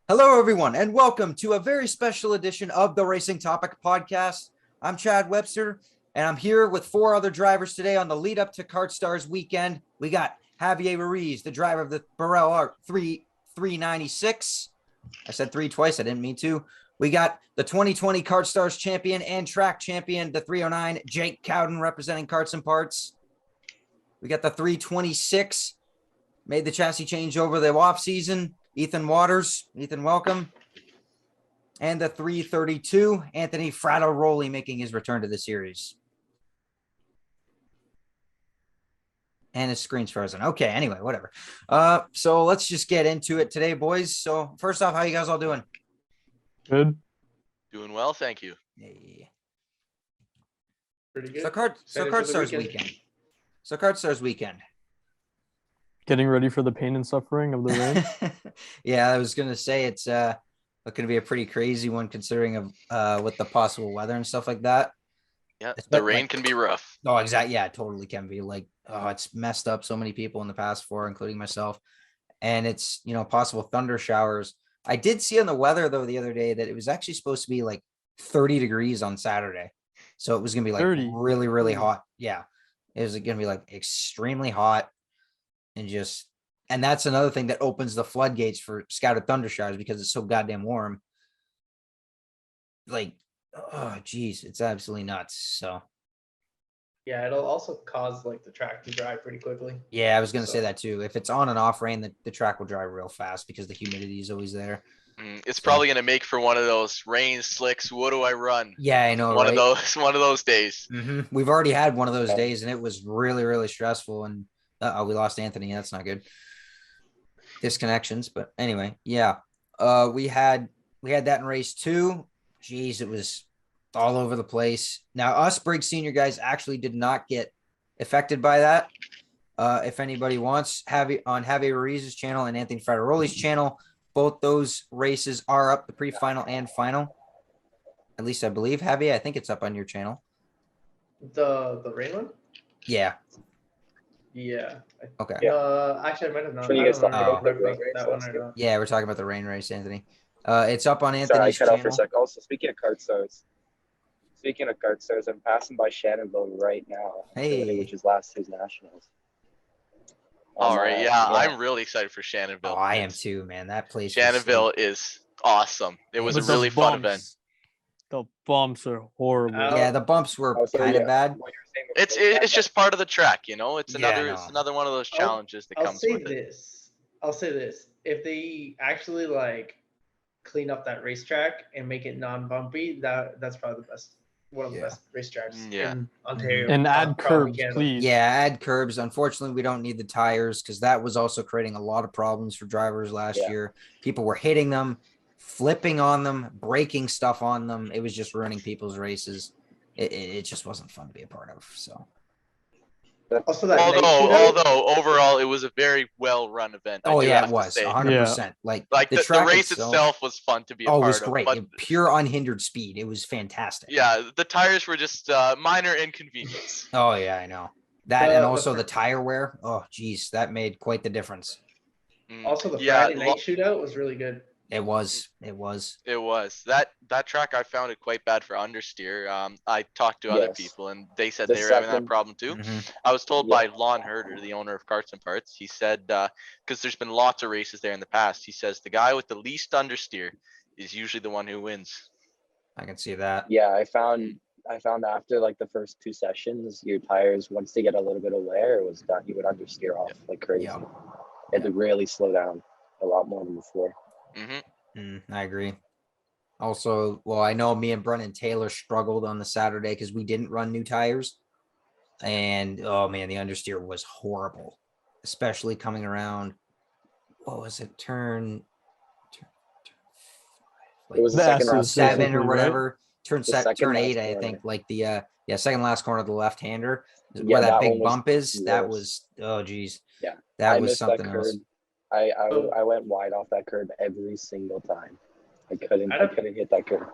Hello, everyone, and welcome to a very special edition of the Racing Topic Podcast. I'm Chad Webster, and I'm here with four other drivers today on the lead up to Kart Stars weekend. We got Javier Ruiz, the driver of the Burrell Art 396. I said three twice. I didn't mean to. We got the 2020 Kart Stars champion and track champion, the 309, Jake Cowden, representing Karts and Parts. We got the 326, made the chassis change over the off season, Ethan Waters. Ethan, welcome. And the 332, Anthony Frattaroli, making his return to the series. And his screen's frozen. Okay, anyway, whatever. So let's just get into it today, boys. So first off, how you guys all doing? Good. Doing well, thank you. Hey. Pretty good. So Kart Stars weekend. So Kart Stars weekend. Getting ready for the pain and suffering of the rain. Yeah, I was gonna say it's going to be a pretty crazy one considering of with the possible weather and stuff like that. Yeah, the rain can be rough. Oh, exactly. Yeah, it totally can be. Like, oh, it's messed up so many people in the past four, including myself. And it's, possible thunder showers. I did see on the weather though the other day that it was actually supposed to be like 30 degrees on Saturday. So it was gonna be like 30. really, really hot. Yeah. It was gonna be like extremely hot. And that's another thing that opens the floodgates for scattered thunder showers because it's so goddamn warm. Like, oh geez, it's absolutely nuts. So Yeah, it'll also cause like the track to dry pretty quickly. yeah, I was gonna say that too. If it's on and off rain, the track will dry real fast because the humidity is always there. It's probably gonna make for one of those rain slicks. What do I run? Yeah, I know. One right? of those days. We've already had one of those days, and it was really, really stressful. And we lost Anthony. That's not good. Disconnections, but anyway, yeah. We had that in race 2. Jeez, it was all over the place. Now, us Briggs Senior guys actually did not get affected by that. If anybody wants, on Javier Ruiz's channel and Anthony Frattaroli's channel, both those races are up, the pre-final and final. At least I believe, Javier. I think it's up on your channel. The rain one? Yeah. Yeah. Okay. Actually, I might have not. So you I guys don't talking remember about the rain race? that one or not. Yeah, we're talking about the rain race, Anthony. It's up on Sorry, I Anthony's cut off for a channel. sec. Also, speaking of Kart Stars, I'm passing by Shannonville right now. Hey. Which is last year's Nationals. All right, yeah, I'm really excited for Shannonville. Oh, I am too, man. That place. Shannonville is awesome. It was But a the really fun bumps- event. The bumps are horrible. Yeah, the bumps were kind of bad. What you were saying was It's just part of the track, It's Yeah, I it's know. another one of those challenges that I'll comes say with it. this. I'll say this. If they actually like clean up that racetrack and make it non-bumpy, that's probably the best. One of the Yeah. best racetracks Yeah. in Ontario. And add probably curbs, Canada. please. Yeah, add curbs. Unfortunately, we don't need the tires because that was also creating a lot of problems for drivers last Yeah. year. People were hitting them, flipping on them, breaking stuff on them. It was just ruining people's races. It just wasn't fun to be a part of. So Also, that night shootout, Although overall it was a very well run event. I oh do yeah, have it to was say. 100%. Like Like the track race itself was fun to be a it part was of. great. But Pure unhindered speed. It was fantastic. yeah, the tires were just minor inconvenience. Oh yeah, I know that, The- and the also fir- the tire wear. Oh geez, that made quite the difference. also the Yeah, Friday night shootout was really good. It was. It was that track. I found it quite bad for understeer. I talked to other Yes. people, and they said The they were having that second- problem too. Mhm. I was told Yeah. by Lon Herder, the owner of Karts and Parts. He said because there's been lots of races there in the past. He says the guy with the least understeer is usually the one who wins. I can see that. Yeah, I found after like the first 2 sessions, your tires, once they get a little bit of wear, it was done. You would understeer off like crazy. Yeah. It would really slow down a lot more than before. I agree. Also, well, I know me and Brennan Taylor struggled on the Saturday because we didn't run new tires. And oh man, the understeer was horrible, especially coming around. What was it? Turn It was the The second S's, round. seven or basically, right? whatever. Turn The second turn last 8, I corner. think. Like the second last corner of the left hander, Yeah, where that that big one was bump is. That worse. was oh geez. Yeah, That I was missed something that else. curb. I went wide off that curb every single time. I couldn't hit that curb.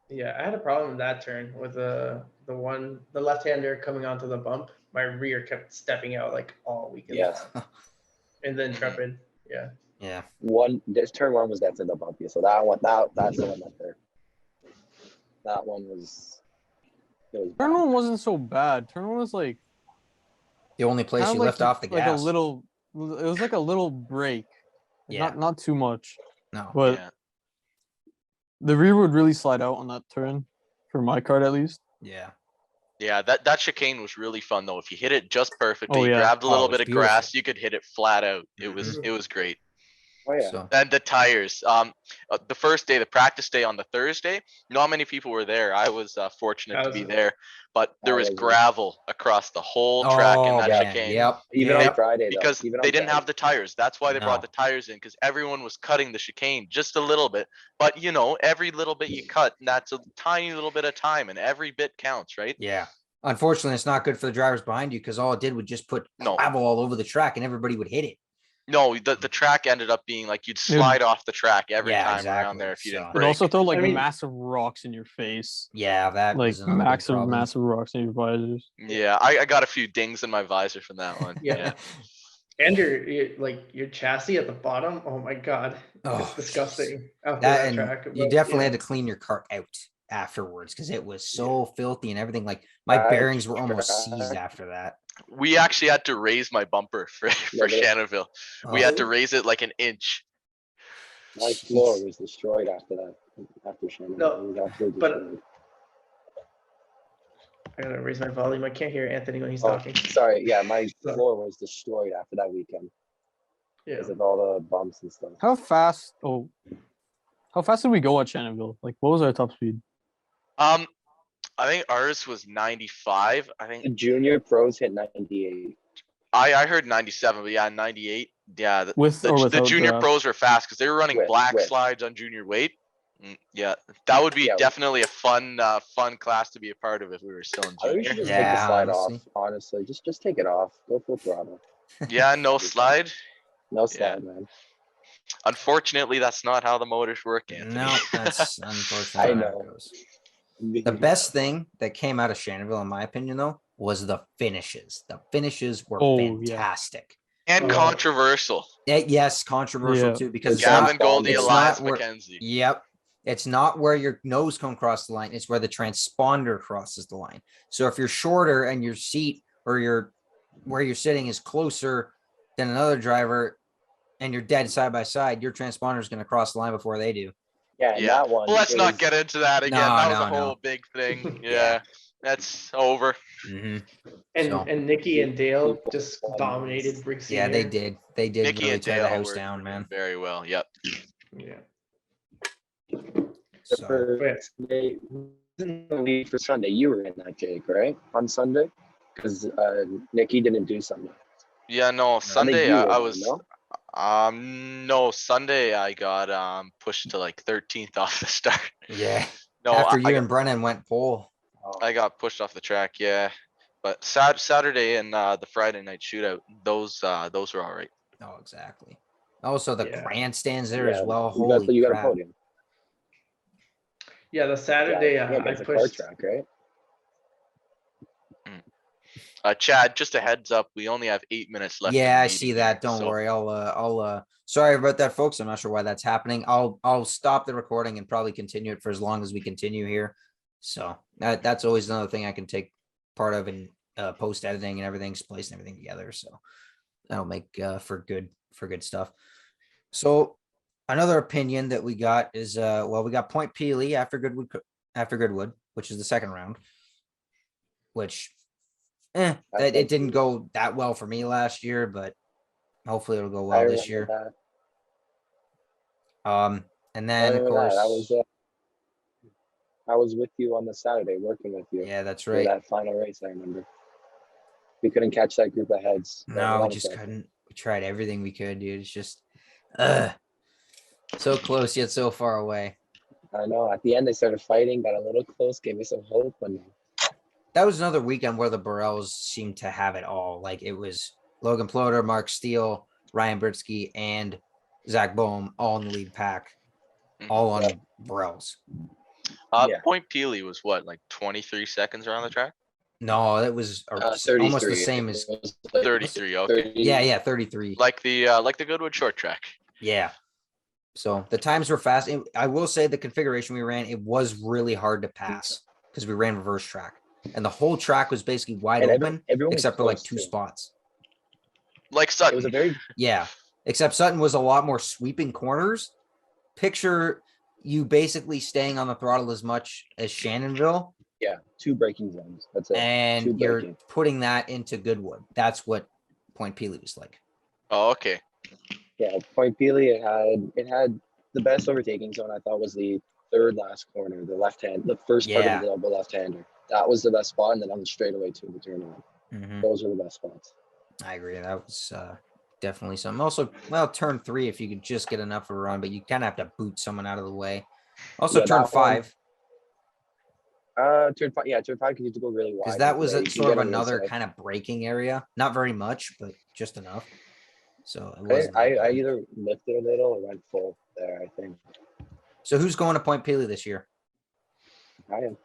Yeah, I had a problem in that turn with the left-hander coming onto the bump. My rear kept stepping out like all weekend. Yes. And then Intrepid, yeah. Yeah. This turn one was definitely the bumpy. So that's the one that hurt. That one was. It was Turn bad. one wasn't so bad. Turn one was like The only place kind you of left off the like a gas. little. It was like a little break. Yeah. Not too much, No. but Yeah. the rear would really slide out on that turn, for my card at least. Yeah. Yeah, that chicane was really fun though. If you hit it just perfectly, Oh, you yeah. grabbed a Oh, little it was bit of beautiful. grass, you could hit it flat out. It was Mhm. great. Oh yeah. So And the tires. The first day, the practice day on the Thursday, not many people were there. I was fortunate I to be was- there, but there I was wasn't. gravel across the whole track in oh that man, chicane. yep. Even yep. on Friday though. Because Even they on didn't have Friday. the tires. That's why they brought No. the tires in, because everyone was cutting the chicane just a little bit. But you know, every little bit you cut, that's a tiny little bit of time, and every bit counts, right? Yeah. Unfortunately, it's not good for the drivers behind you because all it did was just put No. gravel all over the track and everybody would hit it. No, the track ended up being like you'd slide off the track every Yeah, time around exactly. there if you didn't So- It brake. also throw like I mean- massive rocks in your face, Yeah, that like was another big problem. massive rocks in your visors. Yeah, I got a few dings in my visor from that one. Yeah. Yeah. And your chassis at the bottom. Oh my god, Oh, it's disgusting after That that, and track. you but definitely yeah. had to clean your cart out afterwards because it was so filthy and everything. Like my That bearings were almost seized track- after that. We actually had to raise my bumper for they- Shannonville. We Oh, had to raise it like an inch. My floor was destroyed after that. After Shannon. No, It was absolutely but- destroyed. I gotta raise my volume. I can't hear Anthony when he's Oh, talking. sorry. Yeah, my Sorry. floor was destroyed after that weekend Yeah. because of all the bumps and stuff. How fast did we go at Shannonville? Like, what was our top speed? I think ours was 95. I The think junior pros hit 98. I heard 97, but yeah, 98. Yeah, With or the without junior grass? pros were fast because they were running With- black with. slides on junior weight. Yeah, that would be Yeah, with. definitely a fun class to be a part of if we were still in I think you junior. should just Yeah, take the slide honestly. off. Honestly, just take it off. Go full throttle. Yeah, no slide. No slide, man. Unfortunately, that's not how the motors work, Anthony. No, that's unfortunately I how it know. goes. The best thing that came out of Shannonville, in my opinion, though, was the finishes. The finishes were Oh, yeah. fantastic. And Oh. controversial. Yes, controversial Yeah. too, because it's Gavin not, Goldie, it's Elias not where- McKenzie. Yep. It's not where your nose come across the line. It's where the transponder crosses the line. So if you're shorter and your seat or where you're sitting is closer than another driver and you're dead side by side, your transponder is going to cross the line before they do. Yeah, and Yeah. that one. Well, let's it not was- get into that again. No, That was a no, no. whole big thing. Yeah. Yeah, that's over. And So- and Nikki and Dale just dominated Brick Yeah, they Senior. did. They did Nikki really and tear the Dale house were down, doing man. very well. Yep. Yeah. So, For Sunday, in the lead for Sunday, you were in that, Jake, right? On Sunday, because Nikki didn't do something. Yeah, no, I think Sunday you I were, was no? no, Sunday I got pushed to like 13th off the start. yeah. No, After I you and Brennan went pole. I got pushed off the track, yeah. But Saturday and the Friday night shootout, those were all right. Oh, exactly. Also, the Yeah. grandstands there as Yeah, well. you got, Holy you got a crap. podium. Yeah, the Saturday yeah, I it's a car pushed. track, right? Chad, just a heads up, we only have 8 minutes left. in Yeah, the I see meeting that. here, Don't so- worry. Sorry about that, folks. I'm not sure why that's happening. I'll stop the recording and probably continue it for as long as we continue here. So that's always another thing I can take part of in post editing and everything, splicing everything together. So that'll make for good stuff. So another opinion that we got is we got Point Peely after Goodwood, which is the second round, which it didn't go that well for me last year, but hopefully it'll go I well this remember year. that. And I then of remember course, that. I was with you on the Saturday, working with you. yeah, that's For right. that final race, I remember. We couldn't catch that group of heads. but No, we wanted just to. couldn't. We tried everything we could, dude. It's just so close yet so far away. I know. At the end, they started fighting, got a little close, gave me some hope, and That was another weekend where the Burrells seemed to have it all. Like it was Logan Ploder, Mark Steele, Ryan Britsky, and Zach Boehm all in the lead pack, all on Yeah. Burrells. Yeah. Point Peely was what, like 23 seconds around the track? No, that was almost the 33. same as It was like 33, okay. 30. yeah, 33. Like the Goodwood short track. Yeah. So the times were fast. I will say the configuration we ran, it was really hard to pass because we ran reverse track. And the whole track was basically wide And open, everyone was except for like close, 2 too. spots. Like It Sutton. was a very Yeah. Except Sutton was a lot more sweeping corners. Picture you basically staying on the throttle as much as Shannonville, 2 braking zones. That's it. 2 and you're braking. putting that into Goodwood. That's what Point Peely was like. Oh, okay. Yeah, Point Peely, it had the best overtaking zone. I thought was the third last corner, the left hand, the first part Yeah. of the double left hander. That was the best spot, and then on the straightaway to the turn on. Mhm. Those are the best spots. I agree. That was definitely something. Also, well, turn 3 if you could just get enough of a run, but you kind of have to boot someone out of the way. Also, Yeah, turn that one- 5 Turn 5, turn 5 because you have to go really wide. because that was You a, can sort get of on the another inside. kind of braking area. Not very much, but just enough. So it I, wasn't. I, that I bad. either lifted a little or went full there, I think. So who's going to Point Peely this year? I am.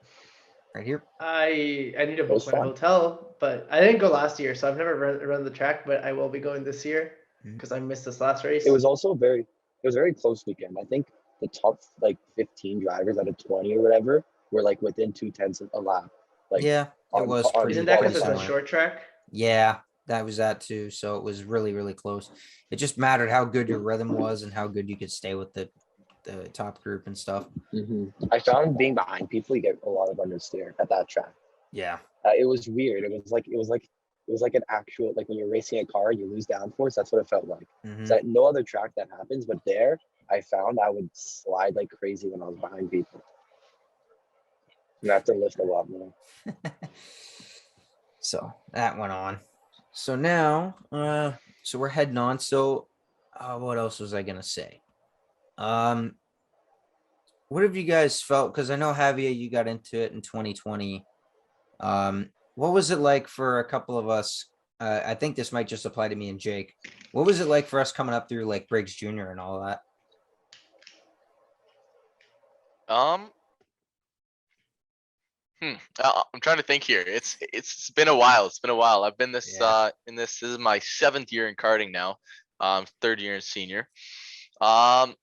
Right here. I need to was book my fun. hotel, but I didn't go last year, so I've never run the track, but I will be going this year Mhm. because I missed this last race. It was also it was a very close weekend. I think the top like 15 drivers out of 20 or whatever were like within 2/10 of a lap. Like Yeah, it on- was on pretty. Isn't that pretty because it's a similar. short track? Yeah, that was that too. So it was really, really close. It just mattered how good your rhythm was and how good you could stay with the top group and stuff. I found being behind people, you get a lot of understeer at that track. Yeah. It was weird. It was like an actual, like when you're racing a car and you lose downforce. That's what it felt like. Mhm. So no other track that happens, but there I found I would slide like crazy when I was behind people. And I have to lift a lot more. So that went on. So now, so we're heading on. So, what else was I gonna say? What have you guys felt? Because I know Javier, you got into it in 2020. What was it like for a couple of us? I think this might just apply to me and Jake. What was it like for us coming up through like Briggs Jr. and all that? I'm trying to think here. It's been a while. It's been a while. I've been this Yeah. this is my 7th year in karting now. 3rd year in senior. I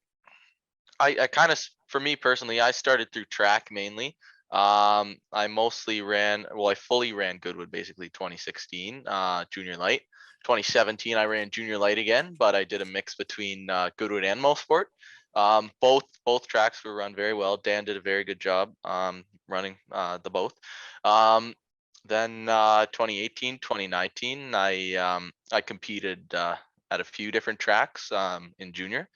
kind of, for me personally, I started through track mainly. I mostly ran, well, I fully ran Goodwood basically 2016, junior light. 2017, I ran junior light again, but I did a mix between Goodwood and Mosport. Both tracks were run very well. Dan did a very good job running the both. Then 2018, 2019, I competed at a few different tracks in junior.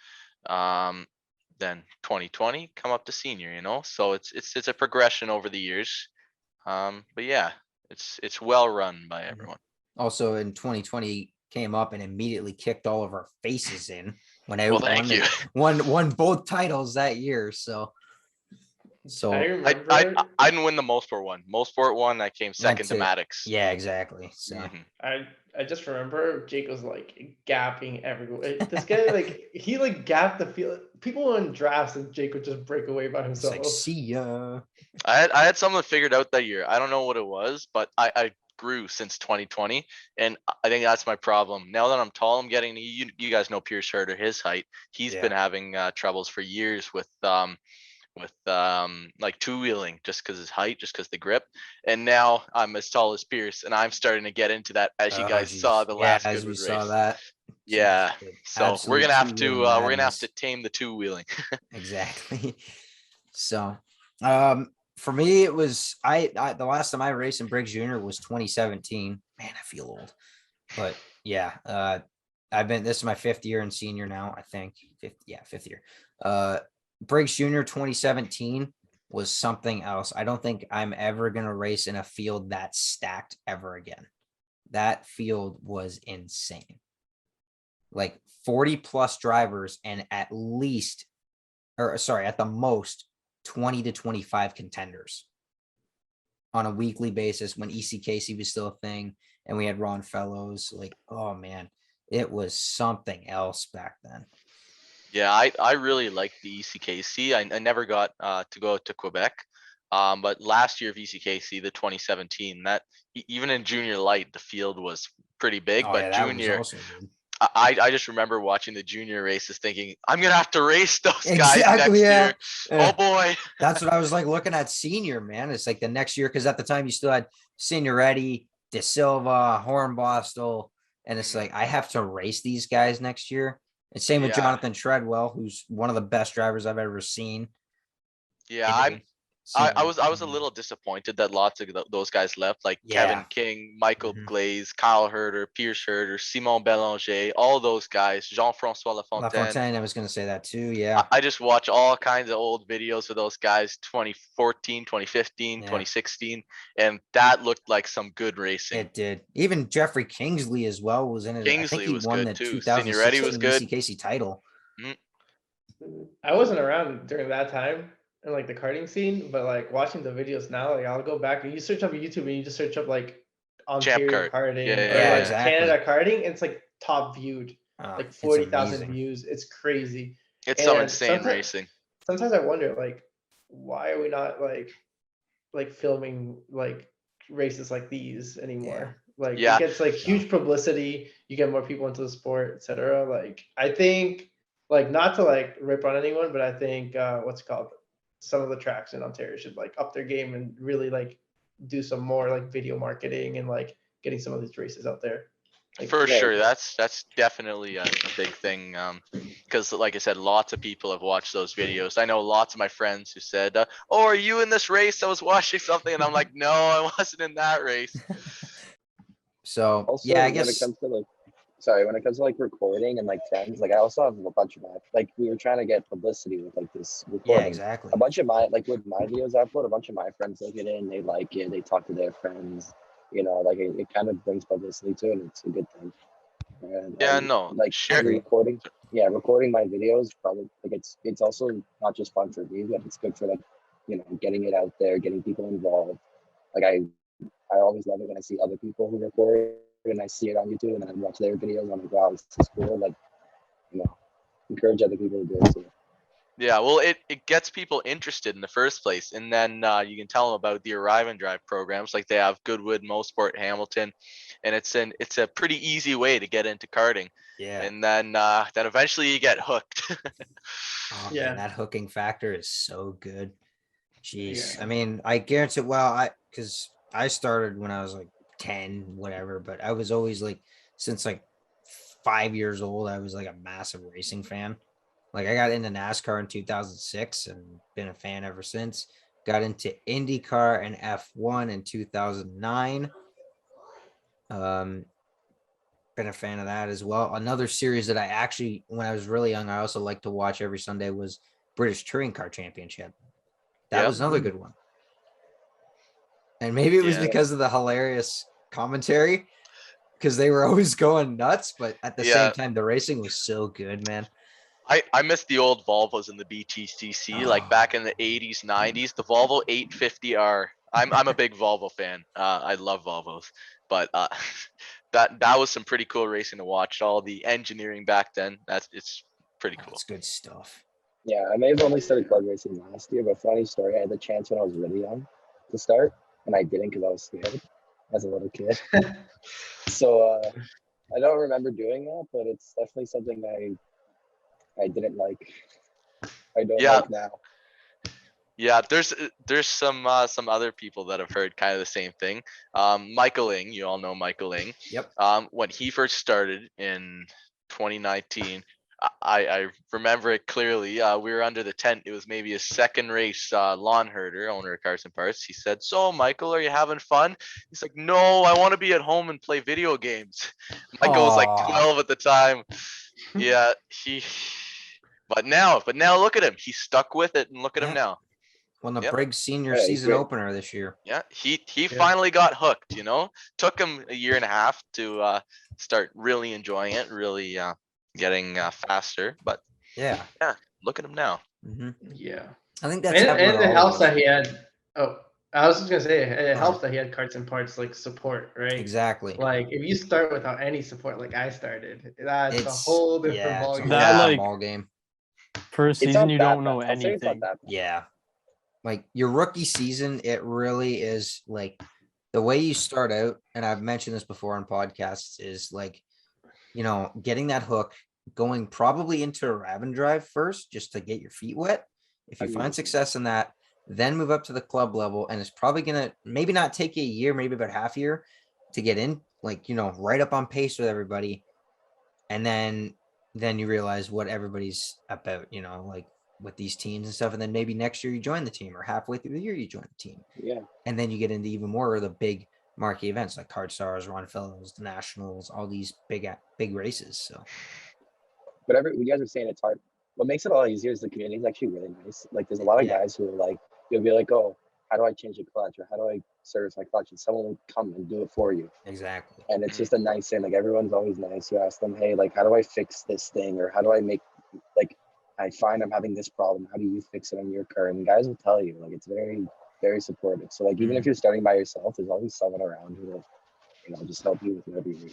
Then 2020 come up to senior, so it's a progression over the years. But yeah, it's well run by everyone. Also in 2020 came up and immediately kicked all of our faces in when I Well, thank you. won both titles that year. So I I remember. I didn't win the Mosport one. Mosport one, I came second to to- Maddox. yeah, exactly. So Mhm. I just remember Jake was like gapping everywhere. This guy he gapped the field. People were in drafts and Jake would just break away by it's himself. like, see ya. I had something figured out that year. I don't know what it was, but I grew since 2020, and I think that's my problem. Now that I'm tall, I'm getting you guys know Pierce Herder, his height. He's Yeah. been having troubles for years with like two wheeling just because his height, just because the grip. And now I'm as tall as Pierce, and I'm starting to get into that, as you Oh, guys geez. saw the Yeah, last as we Goodwood saw race. that. Yeah. Jeez, the So we're absolute gonna have to two-wheeling we're gonna have madness. to tame the two wheeling. Exactly. So, for me, it was I the last time I raced in Briggs Junior was 2017. Man, I feel old, but yeah, this is my 5th year in senior now. I think 5th year. Briggs Junior 2017 was something else. I don't think I'm ever gonna race in a field that stacked ever again. That field was insane. Like 40 plus drivers and at the most 20 to 25 contenders on a weekly basis when ECKC was still a thing and we had Ron Fellows. Like, oh man, it was something else back then. Yeah, I really liked the ECKC. I never got to go to Quebec. But last year of ECKC, the 2017, that even in junior light, the field was pretty big. Oh, But yeah, that was junior, also good. I just remember watching the junior races thinking, I'm gonna have to race those guys Exactly, next yeah. year. Yeah. Oh boy. That's what I was like looking at senior, man. It's like the next year, because at the time you still had Signoretti, De Silva, Hornbostel, and it's Mhm. like I have to race these guys next year. And same with Yeah. Jonathan Treadwell, who's one of the best drivers I've ever seen. Yeah, Anyway, I senior. was a little disappointed that lots of those guys left, like Yeah. Kevin King, Michael Mhm. Glaze, Kyle Herter, Pierce Herter, Simon Belanger, all those guys, Jean-Francois Lafontaine. LaFontaine, I was going to say that too. Yeah. I just watch all kinds of old videos of those guys, 2014, 2015, Yeah. 2016, and that looked like some good racing. It did. Even Jeffrey Kingsley as well was in it. I think Kingsley he was won good the too. Signoretti was 2016 good. ECKC title. I wasn't around during that time in like the karting scene, but like watching the videos now, like I'll go back and you search up YouTube and you just search up like Ontario Kart. karting Yeah, or yeah, like exactly. Canada karting, and it's like top viewed, like It's 40,000 amazing. views. It's crazy. It's some And insane racing. Sometimes I wonder like why are we not like filming like races like these anymore? Like Yeah. it gets like huge publicity, you get more people into the sport, etc. Like I think like not to like rip on anyone, but I think what's it called, some of the tracks in Ontario should like up their game and really like do some more like video marketing and like getting some of these races out there. Like, For Yeah. sure, that's definitely a big thing. Because like I said, lots of people have watched those videos. I know lots of my friends who said, "Oh, are you in this race? I was watching something," and I'm like, "No, I wasn't in that race." So Also, yeah, I when it guess comes to like, sorry, when it comes to like recording and like trends, like I also have a bunch of my, like we were trying to get publicity with like this yeah, recording. exactly. A bunch of my, like with my videos I upload, a bunch of my friends look at it and they like it, they talk to their friends, you know, like it kind of brings publicity to it, and it's a good thing. And Yeah, no, like share. recording, yeah, recording my videos probably like it's also not just fun for me, but it's good for like, you know, getting it out there, getting people involved. Like I always love it when I see other people who record and I see it on YouTube and then I watch their videos. I'm like, wow, this is cool. Like, you know, encourage other people to do it too. Yeah, well, it gets people interested in the first place, and then you can tell them about the Arrive and Drive programs, like they have Goodwood, Mosport, Hamilton, and it's a pretty easy way to get into karting, Yeah. and then eventually you get hooked. Oh Yeah. man, that hooking factor is so good. Jeez. Yeah. I mean, I guarantee because I started when I was like 10, whatever, but I was always like since like 5 years old, I was like a massive racing fan. Like I got into NASCAR in 2006 and been a fan ever since. Got into IndyCar and F1 in 2009. Been a fan of that as well. Another series that I actually, when I was really young, I also liked to watch every Sunday was British Touring Car Championship. That Yep. was another good one. And maybe it was Yeah. because of the hilarious commentary, because they were always going nuts, but at the Yeah. same time, the racing was so good, man. I miss the old Volvos in the BTCC, like Oh. back in the 80s, 90s. The Volvo 850R. I'm a big Volvo fan. I love Volvos, but that was some pretty cool racing to watch. All the engineering back then. It's pretty cool. That's good stuff. Yeah, I may have only started kart racing last year, but funny story, I had the chance when I was really young to start, and I didn't because I was scared as a little kid. So I don't remember doing that, but it's definitely something I didn't like. I don't Yeah. like now. Yeah, there's some other people that have heard kind of the same thing. Michael Ing, you all know Michael Ing. Yep. When he first started in 2019, I remember it clearly. We were under the tent. It was maybe his second race. Lawn Herder, owner of Carson Parts, he said, "So, Michael, are you having fun?" He's like, "No, I want to be at home and play video games." Michael was like Aw. 12 at the time. Yeah, But now look at him. He's stuck with it, and look at him Yeah. now. Won the Yep. Briggs Senior Yeah, he's season great. opener this year. Yeah, he finally got hooked. You know, took him a year and a half to start really enjoying it, really getting faster. But Yeah. look at him now. hmm Yeah. I think that's And happening it with all helps of us. that he had. Oh, I was just gonna say it Oh. helps that he had Carts and Parts like support, right? Exactly. Like if you start without any support, like I started, that's a It's whole different yeah, it's a ballgame. whole That, different like- ball game. First It's season, not you that don't know bad. I'll say it's not anything. that bad. Yeah. Like your rookie season, it really is like the way you start out, and I've mentioned this before on podcasts, is like you know, getting that hook, going probably into a Raven drive first, just to get your feet wet. If you find Agreed. success in that, then move up to the club level, and it's probably gonna maybe not take you a year, maybe about half year to get in, like, you know, right up on pace with everybody. And then you realize what everybody's about, you know, like with these teams and stuff. And then maybe next year you join the team, or halfway through the year you join the team. Yeah. And then you get into even more of the big marquee events like Card Stars, Ron Fellows, the Nationals, all these big races. So But you guys are saying it's hard. What makes it a lot easier is the community is actually really nice. Like there's a lot of Yeah. guys who are like, you'll be like, oh, how do I change a clutch, or how do I service my clutch? And someone will come and do it for you. exactly. And it's just a nice thing. Like everyone's always nice. You ask them, hey, like, how do I fix this thing? Or how do I make, like, I find I'm having this problem. How do you fix it on your car? And guys will tell you, like, it's very, very supportive. So like, even if you're starting by yourself, there's always someone around who will, you know, just help you with whatever you need.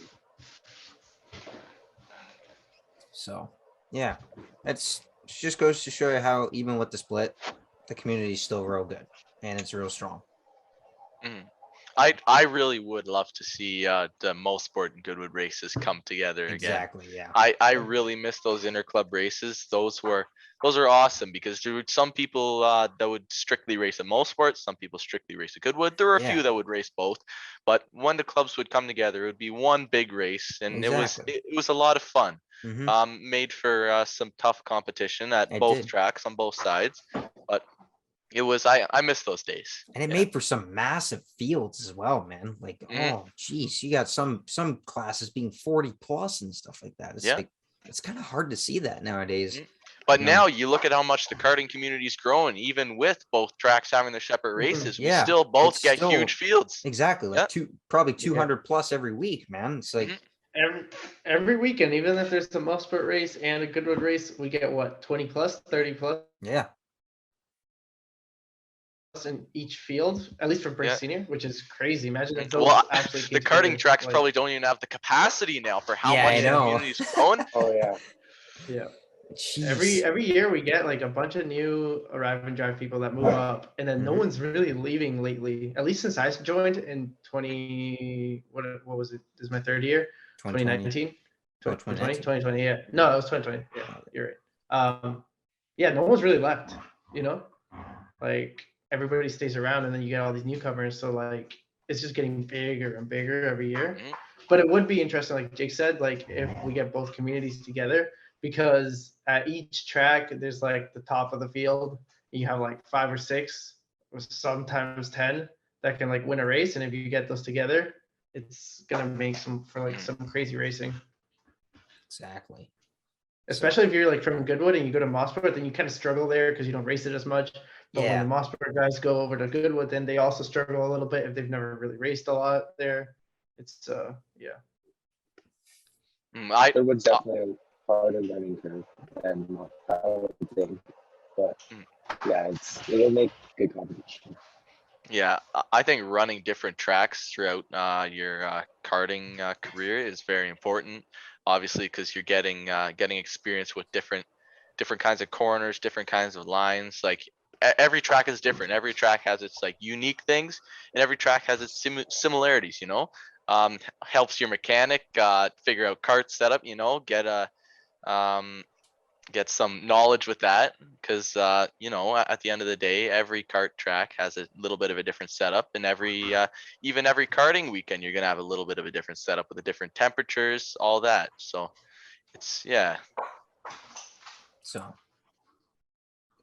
So yeah, it just goes to show you how even with the split, the community is still real good and it's real strong. I really would love to see the Most Sport and Goodwood races come together again. Exactly. Yeah. I really miss those interclub races. Those are awesome, because there were some people that would strictly race at Most Sport, some people strictly race at Goodwood. There were a Yeah. few that would race both, but when the clubs would come together, it would be one big race, and Exactly. it was a lot of fun. Mhm. Made for some tough competition at It both did. tracks on both sides, but it was I miss those days. And it Yeah. made for some massive fields as well, man. Like, Mhm. oh geez, you got some classes being 40 plus and stuff like that. It's Yeah. like it's kind of hard to see that nowadays. Mhm. But you know? now you look at how much the karting community's growing, even with both tracks having their separate races, we Yeah, still both it's get still- huge fields. Exactly, Yeah. like probably Yeah. 200 plus every week, man. It's like, Mhm. Every weekend, even if there's a Muspet race and a Goodwood race, we get what, 20 plus, 30 plus yeah, in each field, at least for Brick Yeah. Senior, which is crazy. Imagine if Well, those actually the came karting together, tracks like, probably don't even have the capacity now for how Yeah, much I the know. community's growing. Oh yeah. yeah. jeez. Every year we get like a bunch of new arrive and drive people that move up, and then no Mhm. one's really leaving lately. At least since I joined in what was it? This is my third year. 2019. Oh, 2020, yeah. No, it was 2020. Yeah, you're right. Yeah, no one's really left, you know? Like everybody stays around, and then you get all these newcomers, so like it's just getting bigger and bigger every year. Mhm. But it would be interesting, like Jake said, like if we get both communities together, because at each track there's like the top of the field, you have like 5 or 6 or sometimes 10 that can like win a race, and if you get those together, it's gonna make some crazy racing. Exactly. Especially if you're like from Goodwood and you go to Mosport, then you kind of struggle there because you don't race it as much. But when the Mosport guys go over to Goodwood, then they also struggle a little bit if they've never really raced a lot there. It's yeah. Goodwood's definitely a harder learning curve than I would think. But yeah, it'll make good competition. Yeah, I think running different tracks throughout your karting career is very important. Obviously, because you're getting experience with different kinds of corners, different kinds of lines. Like every track is different. Every track has its like unique things, and every track has its similarities. You know, helps your mechanic figure out kart setup. You know, get some knowledge with that, because you know, at the end of the day, every kart track has a little bit of a different setup, and even every karting weekend you're gonna have a little bit of a different setup with the different temperatures, all that. So it's So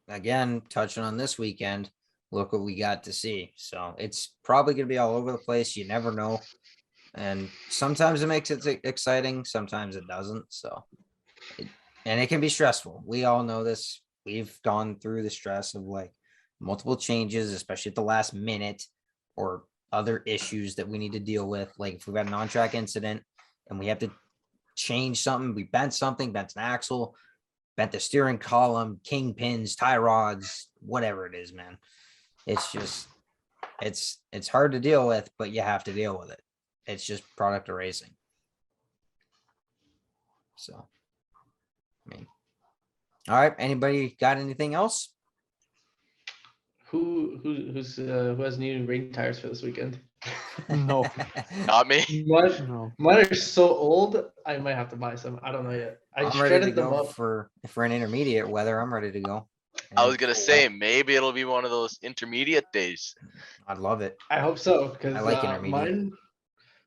again, touching on this weekend, look what we got to see. So it's probably going to be all over the place. You never know. And sometimes it makes it exciting. Sometimes it doesn't. So, and it can be stressful. We all know this. We've gone through the stress of like multiple changes, especially at the last minute, or other issues that we need to deal with. Like if we've got an on-track incident and we have to change something, we bent something, bent an axle, bent the steering column, kingpins, tie rods, whatever it is, man. It's just, it's hard to deal with, but you have to deal with it. It's just product of racing. So, I mean, all right. Anybody got anything else? who has new rain tires for this weekend? No. Not me. No. Mine are so old. I might have to buy some. I don't know yet. I I'm ready to shredded them go up. for an intermediate weather. I'm ready to go. I And was gonna say maybe it'll be one of those intermediate days. I'd love it. I hope so because I like intermediate.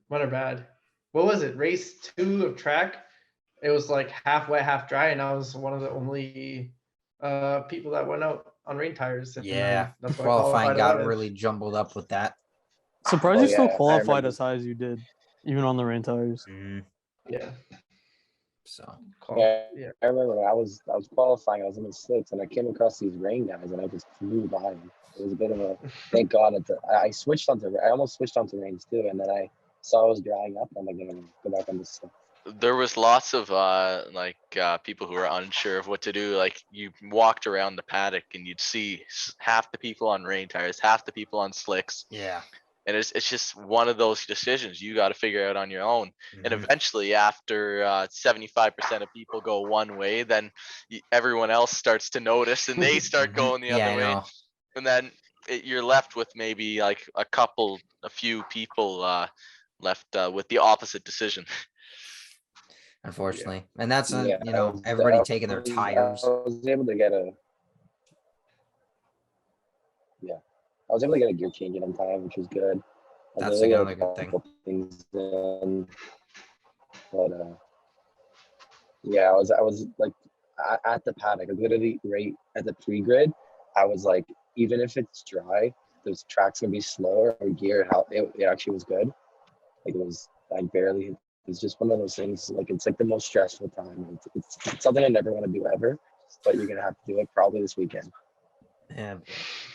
mine are bad. What was it? Race 2 of track. It was like half wet, half dry, and I was one of the only people that went out on rain tires. And Yeah, that's why I qualifying qualified got 11th. really jumbled up with that. Surprised Oh, you still yeah, I qualified remember. as high as you did, even on the rain tires. Yeah. So Yeah, I remember when I was qualifying. I was in the slicks, and I came across these rain guys, and I just flew by them. It was a bit of a thank God. I switched onto. I almost switched onto rains too, and then I saw it was drying up. And I'm like, gonna go back on the stuff. There was lots of people who were unsure of what to do. Like you walked around the paddock and you'd see half the people on rain tires, half the people on slicks. yeah. And it's just one of those decisions you got to figure out on your own. And Mhm. eventually, after 75% of people go one way, then everyone else starts to notice and they start Mhm. going the Yeah, I other way. know. And then you're left with maybe like a few people left with the opposite decision. Unfortunately, and that's Yeah, everybody taking their tires. I was able to get a. Yeah, I was able to get a gear change in time, which was good. I was That's able to another get a good thing. couple things in, but yeah, I was like at the paddock, literally right at the pre-grid. I was like, even if it's dry, those tracks gonna be slower or gear. How it actually was good. Like I barely. It's just one of those things. Like it's like the most stressful time. It's something I never want to do ever, but you're gonna have to do it probably this weekend. Yeah.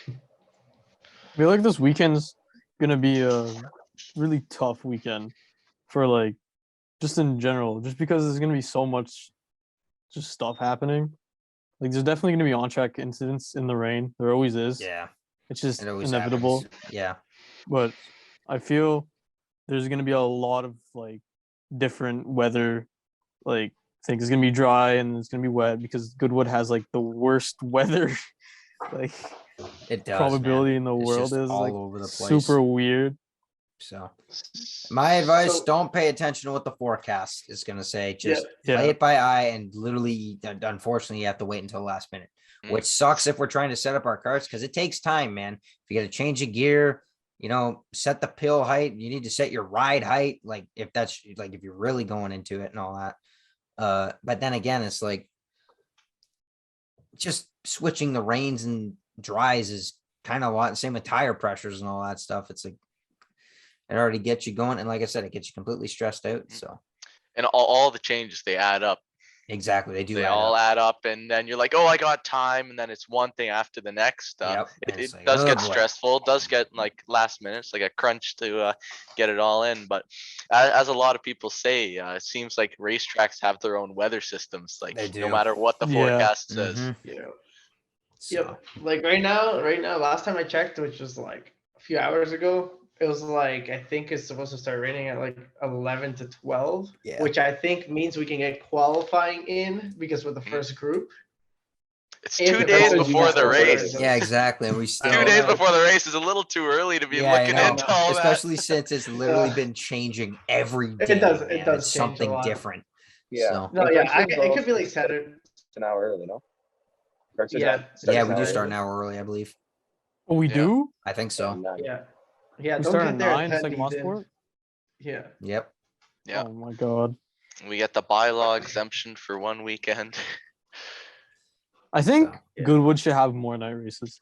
I feel like this weekend's gonna be a really tough weekend for like just in general, just because there's gonna be so much just stuff happening. Like there's definitely gonna be on-track incidents in the rain. There always is. Yeah. It's just It always inevitable. happens. Yeah. But I feel there's gonna be a lot of like different weather, like things. It's gonna be dry and it's gonna be wet because Goodwood has like the worst weather like It does. probability Man. in the It's world. just Is all like over the place. super weird. So my advice, So- don't pay attention to what the forecast is going to say. Just Yeah. play it by eye, and literally, unfortunately, you have to wait until the last minute, which sucks if we're trying to set up our carts because it takes time, man. If you got to change a gear, set the pill height, you need to set your ride height. Like if you're really going into it and all that. But then again, it's like just switching the rains and dries is kind of a lot. Same with tire pressures and all that stuff. It's like, it already gets you going. And like I said, it gets you completely stressed out. So And all the changes, they add up. exactly. They do. They add all up. add up, and then you're like, oh, I got time, and then it's one thing after the next. Yep. And It it's like, does oh, get boy. stressful, does get like last minutes, like a crunch to get it all in. But as a lot of people say, it seems like racetracks have their own weather systems. Like They no do. matter what the Yeah. forecast says. Mhm. Yeah. So, Yep. Like right now, last time I checked, which was like a few hours ago, it was like, I think it's supposed to start raining at like 11 to 12, Yeah. which I think means we can get qualifying in because we're the first group. It's If 2 it days follows, you before guys the go race. first. yeah, exactly. And we I still. 2 know, days man. before the race is a little too early to be Yeah, I looking know. into all that. Especially since it's literally been changing every day. It does man. change It's a something lot. different. Yeah. So, No, And yeah, carts it could be like Saturday. It's an hour early, no? Carts are Yeah. done- start yeah, an we do hour start early? an hour early, I believe. Oh, we Yeah. do? I think Yeah, so. 9. Yeah. Yeah. We Don't start get at there 9, just 10 like days in. Mosport? Yeah. Yep. Yeah. Oh my god. We get the bylaw exemption for one weekend. I think So, Yeah. Goodwood should have more night races.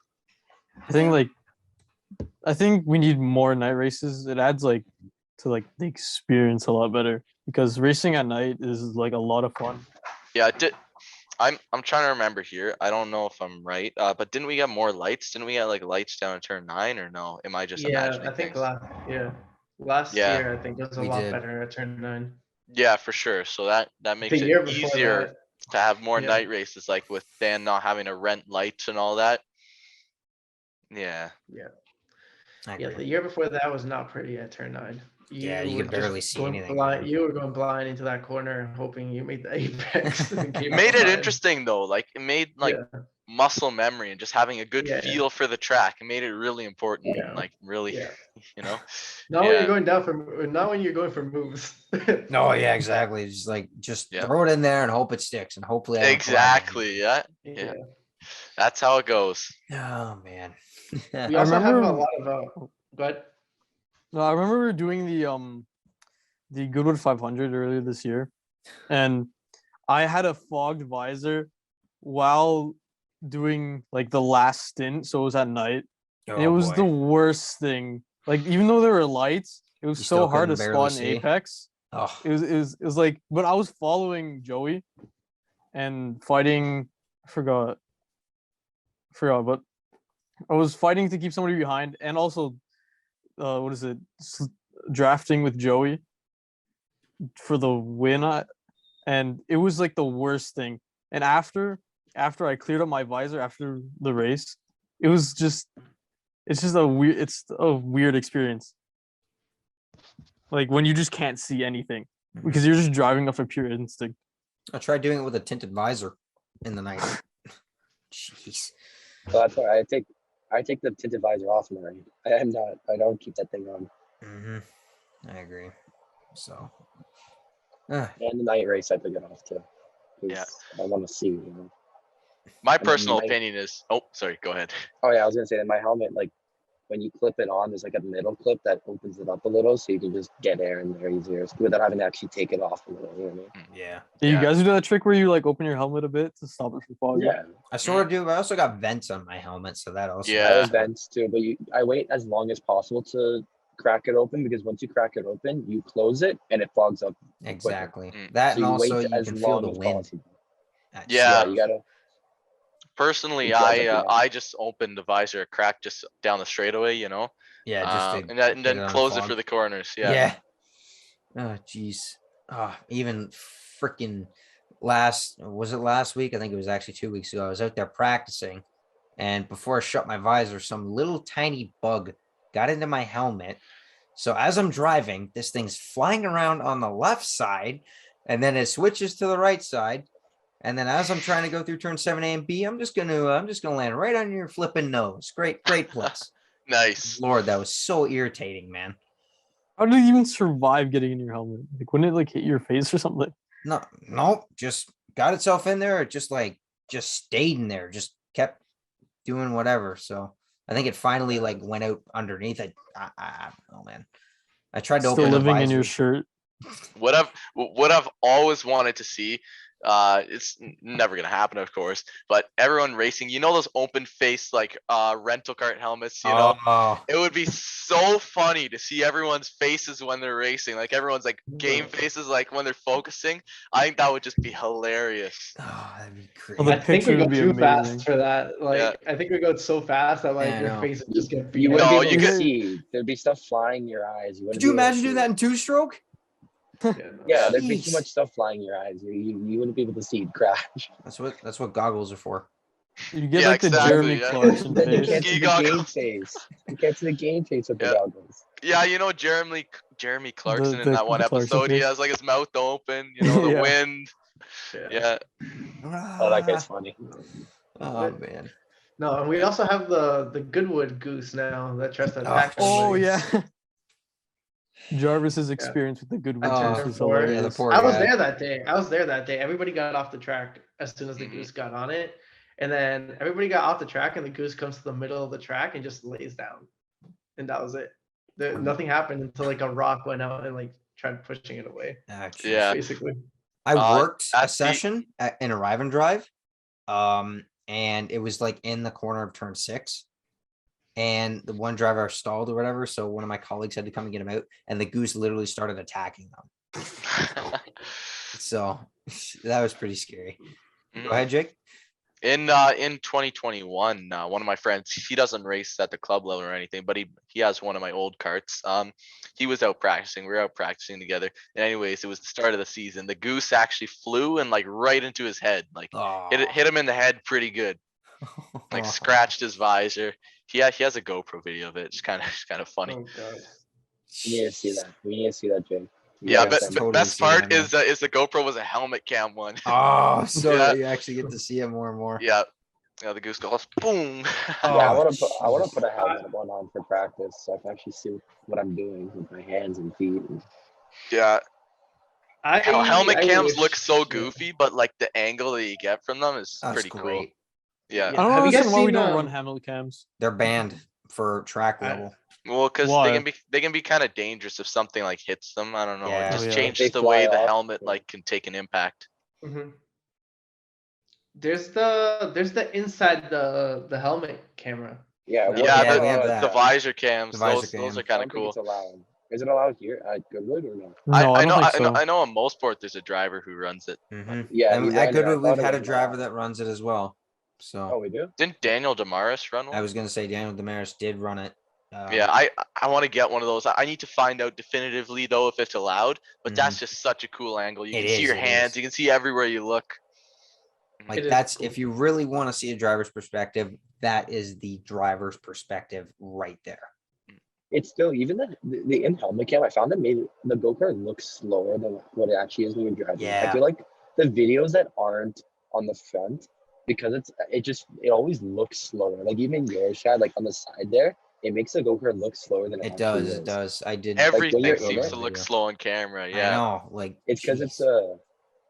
I think we need more night races. It adds like to like the experience a lot better because racing at night is like a lot of fun. Yeah, I'm trying to remember here. I don't know if I'm right, but didn't we get more lights? Didn't we get like lights down in turn 9 or no? Am I just Yeah, imagining I think things? last Yeah. year I think it was a We lot did. better at turn 9. Yeah, for sure. So that makes The it year before easier that, to have more yeah. night races, like with Dan not having to rent lights and all that. Yeah. I Yeah, agree. the year before that was not pretty at turn 9. Yeah, you were could just barely see going anything, blind. man. You were going blind into that corner, hoping you made the apex. and It came made out it fine. interesting though. Like it made like Yeah. muscle memory and just having a good Yeah. feel for the track. It made it really important. Yeah. Like really, Yeah. you know. Not when Yeah. you're going down for, not when you're going for moves. No, yeah, exactly. It's just like Yeah. throw it in there and hope it sticks, and hopefully I don't collide on Exactly. Yeah. Yeah. Yeah. That's how it goes. you. Oh man. We I also have a remember- lot of but No, I remember we were doing the Goodwood 500 earlier this year, and I had a fogged visor while doing like the last stint, so it was at night. And it Oh, was boy. the worst thing. Like even though there were lights, it was You so still hard to couldn't barely spot in see? Apex. Oh, It was like, but I was following Joey and fighting. I forgot, but I was fighting to keep somebody behind, and also, what is it? Drafting with Joey for the win. And it was like the worst thing. And after I cleared up my visor after the race, it's just a weird experience. Like when you just can't see anything because you're just driving off of pure instinct. I tried doing it with a tinted visor in the night. Jeez. So that's why I take the tinted visor off now. I don't keep that thing on. I agree. So. And the night race, I took it off too. 'Cause Yeah. I want to see. You know? My And then personal my- opinion is. Oh, sorry. Go ahead. Oh yeah, I was gonna say that my helmet, like when you clip it on, there's like a middle clip that opens it up a little, so you can just get air in there easier without having to actually take it off a little. You know what I mean? Yeah. Do you Yeah. guys do that trick where you like open your helmet a bit to stop it from fogging? Yeah, I sort of do, but I also got vents on my helmet, so that also. Yeah. I have vents too, but I wait as long as possible to crack it open because once you crack it open, you close it and it fogs up. Exactly. Mm. That So and you also wait you as can feel long the as wind. possible. That's- Yeah. You gotta. Personally, It dries up your neck. I just opened the visor crack just down the straightaway, you know. Yeah, just to and get then it on close it fog. for the corners. Yeah. Yeah. Oh, jeez. Even freaking was it last week? I think it was actually 2 weeks ago. I was out there practicing, and before I shut my visor, some little tiny bug got into my helmet. So as I'm driving, this thing's flying around on the left side, and then it switches to the right side. And then as I'm trying to go through turn 7A and B, I'm just gonna land right on your flipping nose. Great plus. Nice. Lord, that was so irritating, man. How did you even survive getting in your helmet? Like wouldn't it like hit your face or something? Nope, just got itself in there. It just stayed in there, just kept doing whatever. So I think it finally like went out underneath it. I don't know, man. I tried to Still open the living in your visor. shirt. What I've always wanted to see, it's never gonna happen, of course, but everyone racing, you know, those open face like rental cart helmets, you know, Oh, it would be so funny to see everyone's faces when they're racing, like everyone's like game faces, like when they're focusing. I think that would just be hilarious. that'd be Well, great. the I think we picture go would be too amazing. fast for that. Like Yeah. I think we go so fast that like Yeah, I your know. face would just get You beat wouldn't No, be able you to could- see. There'd be stuff flying in your eyes. Could you imagine doing that in two-stroke? Yeah, there'd be too Jeez. much stuff flying in your eyes. You wouldn't be able to see it crash. That's what goggles are for. You get Yeah, like the exactly, Jeremy yeah. Clarkson Then you face. can't see Ski the game goggles. face. You can't see the game face with the Yeah. goggles. Yeah, you know, Jeremy Clarkson in the that one Clarkson episode, he face. has like his mouth open, you know, the Yeah. wind. Yeah. Oh, that guy's funny. Oh man. No, and we also have the Goodwood Goose now that tries to attack Oh somebody. yeah. Jarvis's experience with the Goodwood I turned Goose her was for it. Yeah, the hilarious. poor I was guy. there that day. Everybody got off the track as soon as the Mhm. goose got on it. And then everybody got off the track and the goose comes to the middle of the track and just lays down. And that was it. Nothing happened until like a rock went out and like tried pushing it away. Ah, jeez. Yeah. Basically. I worked a that's the- session in Arrive and Drive, and it was like in the corner of turn 6, and the one driver stalled or whatever, so one of my colleagues had to come and get him out, and the goose literally started attacking them. So that was pretty scary. Go ahead, Jake. In 2021, one of my friends, he doesn't race at the club level or anything, but he has one of my old carts. He was out practicing. We were out practicing together. And anyways, it was the start of the season. The goose actually flew and like right into his head, like hit him in the head pretty good, like scratched his visor. He has a GoPro video of it. It's kind of funny. Oh god. We need to see that. We need to see that, Jay. Yeah, gotta but send the it. totally best see that, part man. is the GoPro was a helmet cam one. Oh, so Yeah. you actually get to see it more and more. Yeah, Yeah, the goose goes boom. Yeah, I Oh, want to jeez. put a helmet one on for practice so I can actually see what I'm doing with my hands and feet. Yeah, helmet I cams wish. look so Yeah. goofy, but like the angle that you get from them is That's pretty cool. great. Yeah. I Yeah. don't Have you guys understand why we seen, don't run helmet cams. They're banned for track I- level. Well, because Why? they can be kind of dangerous if something like hits them. I don't know. Yeah. It Oh, just yeah. changes If they the way fly the off, helmet yeah. like can take an impact. Mhm. There's the inside the helmet camera. Yeah, No. Yeah, Yeah, we have the that. visor cams. The visor Those are cam. I kind of don't think cool. it's allowed. Is it allowed here at Goodwood or no? No, I don't think so. I know on most sport there's a driver who runs it. Yeah, And he at ran it. I Goodwood, we've thought it had a was driver allowed. that runs it as well. Oh, So we do? Didn't Daniel Damaris run I one? was gonna say Daniel Damaris did run it. Yeah, I want to get one of those. I need to find out definitively though if it's allowed. But that's just such a cool angle. You It can see your is, it hands. is. You can see everywhere you look. Like It is that's cool. if you really want to see a driver's perspective, that is the driver's perspective right there. It's still even the in helmet cam. I found that made the GoPro look slower than what it actually is when you're driving. Yeah. I feel like the videos that aren't on the front because it always looks slower. Like even yours, Chad, like on the side there, it makes the GoPro look slower than it, It actually does. is. It does. I did. when Everything you're in seems it, to look video. slow on camera. I Yeah. know. Like It's because it's jeez.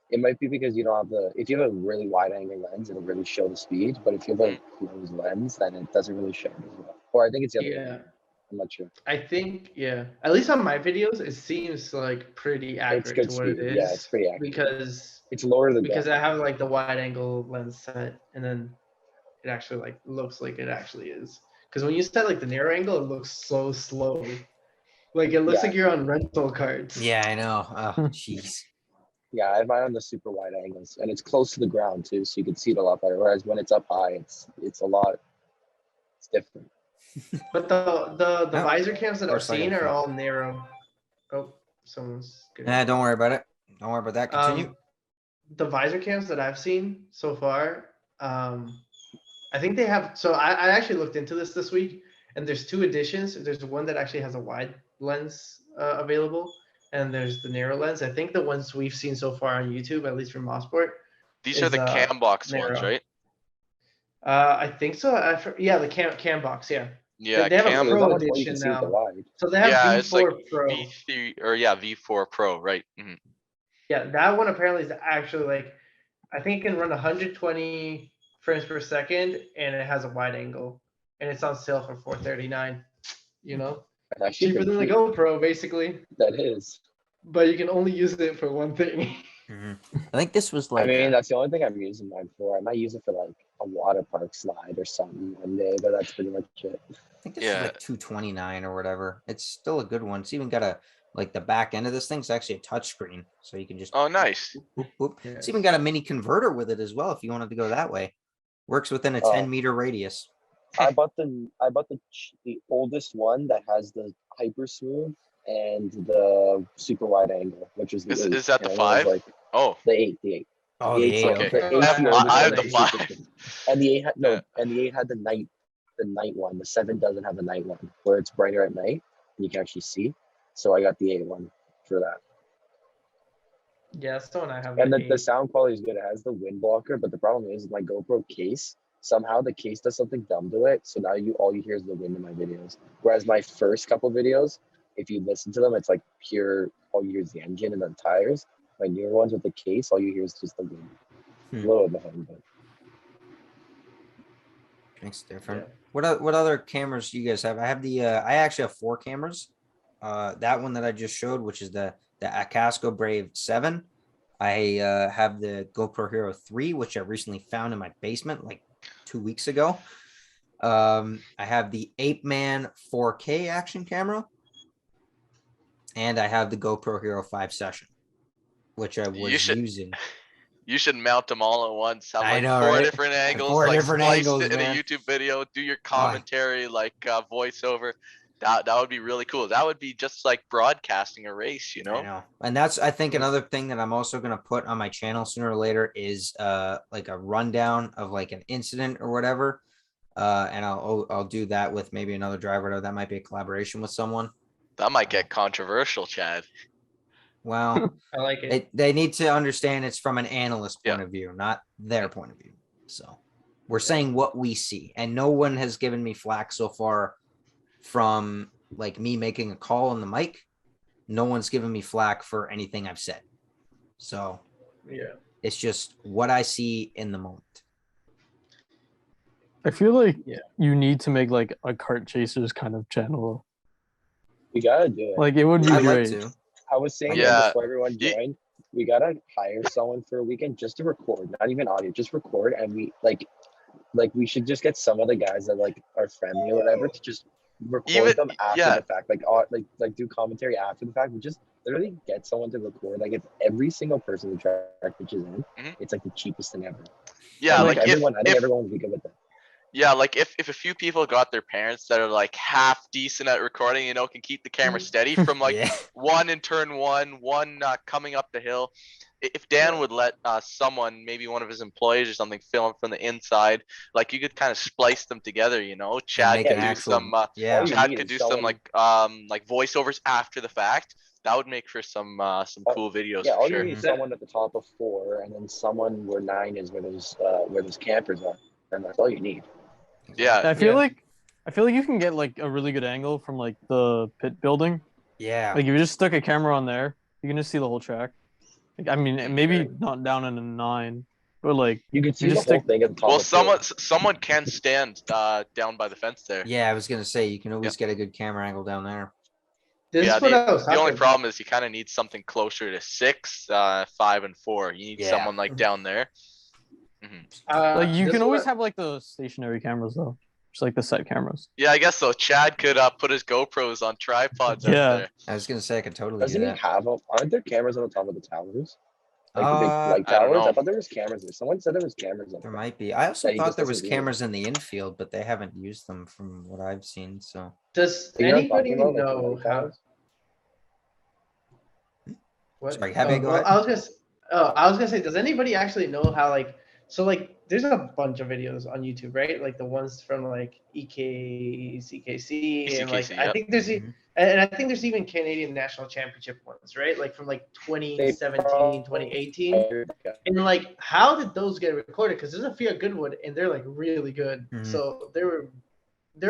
it might be because you don't have if you have a really wide angle lens, it'll really show the speed. But if you have a closed lens, then it doesn't really show it as well. Or I think it's the other way. Yeah. I'm not sure. I think, yeah. At least on my videos, it seems like pretty accurate good to what it speed. is. Yeah, it's pretty accurate. Because It's lower than because I have like the wide angle lens set, and then it actually like looks like it actually is. Because when you set like the narrow angle, it looks so slow. Like it looks Yeah. like you're on rental cards. Yeah, I know. Oh, jeez. Yeah, I have mine on the super wide angles, and it's close to the ground too, so you can see it a lot better. Whereas when it's up high, it's different. But the Oh, visor cams that of I've course I seen gotta are flip. all narrow. Oh, someone's getting. Nah, don't worry about it. Don't worry about that. Continue. The visor cams that I've seen so far, I think they have. So I actually looked into this week, and there's two editions. There's one that actually has a wide lens available, and there's the narrow lens. I think the ones we've seen so far on YouTube, at least from Mosport, These are is, the cam box ones, narrow. right? I think so. Yeah, the cam box. Yeah. Yeah, They have a cam. pro There's not much more you edition can see with the now. wide. So they have Yeah, it's like V4 Pro. V3 or yeah, V4 Pro, right? Mhm. Yeah, that one apparently is actually like, I think it can run 120 frames per second, and it has a wide angle, and it's on sale for $439. You know, It's actually cheaper than the pretty cheap. GoPro basically, That is. but you can only use it for one thing. I think this was like. I mean, that's the only thing I'm using mine for. I might use it for like a water park slide or something one day, but that's pretty much it. I think this Yeah. is like 229 or whatever. It's still a good one. It's even got a like the back end of this thing's actually a touch screen, so you can just. Oh, nice. Boop, boop. It's Yes. even got a mini converter with it as well if you wanted to go that way. Works within a Oh. 10-meter radius. I bought the oldest one that has the hyper smooth and the super wide angle, which is the Is 8. that the and it was 5? Like Oh, the 8. Oh, The the 8's eight, the- okay. the okay. 8's the oldest I have one, the the 5. super smooth. And the 8 had Yeah. and the 8 had the night one. The 7 doesn't have the night one where it's brighter at night and you can actually see. So I got the 8 one for that. Yeah, that's the one I have. And the the 8. sound quality is good. It has the wind blocker, but the problem is my GoPro case, somehow the case does something dumb to it. So now all you hear is the wind in my videos. Whereas my first couple videos, if you listen to them, it's like pure, all you hear is the engine and the tires. My newer ones with the case, all you hear is just the wind. A little annoying, but Makes different. Yeah. What other cameras do you guys have? I have I actually have 4 cameras. That one that I just showed, which is the Acasco Brave 7. I have the GoPro Hero 3, which I recently found in my basement like 2 weeks ago. I have the Ape Man 4K action camera, and I have the GoPro Hero 5 Session, which I was using. You should mount them all at once. Have I like know, 4 right? different angles, 4 like different spliced angles, it in man. a YouTube video. Do your commentary, like voiceover. That would be really cool. That would be just like broadcasting a race, you I know? know. And that's, I think, another thing that I'm also going to put on my channel sooner or later is like a rundown of like an incident or whatever. And I'll do that with maybe another driver. That might be a collaboration with someone. That might get controversial, Chad. Well, I like it. they need to understand it's from an analyst point of view, not their point of view. So We're saying what we see, and no one has given me flack so far from like me making a call on the mic. No one's given me flack for anything I've said. So Yeah. it's just what I see in the moment. I feel like Yeah. you need to make like a cart chasers kind of channel. We gotta do it. Like it would be I'd like great. to. I was saying Yeah. that before everyone Ye- joined, we gotta hire someone for a weekend just to record, not even audio, just record, and we like we should just get some of the guys that like are friendly or whatever to just record Even- them after yeah. the fact, like do commentary after the fact. We just literally get someone to record. Like if every single person the track pitches in, Mhm. it's like the cheapest thing ever. Yeah, And, like everyone, I think if everyone would be good with that. yeah, like if a few people got their parents that are like half decent at recording, you know, can keep the camera steady from like Yeah. one in turn one coming up the hill. If Dan would let someone, maybe one of his employees or something, film from the inside, like you could kind of splice them together, you know. Chad make could an do actual- some yeah. All you Chad need could is do some someone- like voiceovers after the fact. That would make for some cool videos Yeah, for all sure. you need is someone at the top of 4, and then someone where 9 is where those campers are, and that's all you need. Yeah, I feel Yeah. like you can get like a really good angle from like the pit building. Yeah. Like if you just stuck a camera on there, you can just see the whole track. Like I mean, maybe not down in a 9, but like You can see just the whole stick- thing at the top. well, of 4. someone can stand down by the fence there. Yeah, I was gonna say you can always get a good camera angle down there. This Yeah, is what I was the only talking problem is you kind of need something closer to 6, 5, and 4. You need Yeah. someone like down there. like you this can is always what- have like the stationary cameras though, just like the set cameras. Yeah, I guess so. Chad could put his GoPros on tripods Yeah. out there. I was gonna say I could totally Doesn't do he that. have them? Aren't there cameras on the top of the towers? Like the big light I don't towers? know. I thought there was cameras there. Someone said there was cameras up There there. might be. I also Yeah, he thought just there was doesn't use it. cameras in the infield, but they haven't used them from what I've seen. So Does You know what I'm anybody talking about, like the know light how? towers? What? Sorry, Javier, go well, ahead. I was gonna say, does anybody actually know how there's a bunch of videos on YouTube, right? Like the ones from like CKC and like ECKC, I yep. think there's Mhm. and I think there's even Canadian National Championship ones, right? Like from like 2017, 2018. And like, how did those get recorded? Because there's a few at Goodwood, and they're like really good. Mhm. So there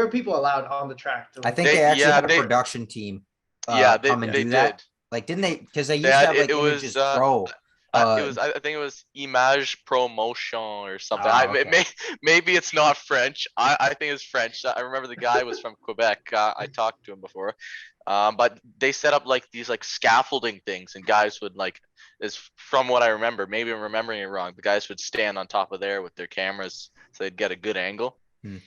were people allowed on the track. To, I think They- they actually yeah, had a they- production team. Yeah, they come and they do did. that. Like, didn't they? Because they used They to had- have like it was, Images Pro. It was. I think it was Image Promotion or something. Oh, okay. Maybe it's not French. I think it's French. I remember the guy was from Quebec. I talked to him before. But they set up like these like scaffolding things, and guys would like, is from what I remember. Maybe I'm remembering it wrong. The guys would stand on top of there with their cameras, so they'd get a good angle. Hmm.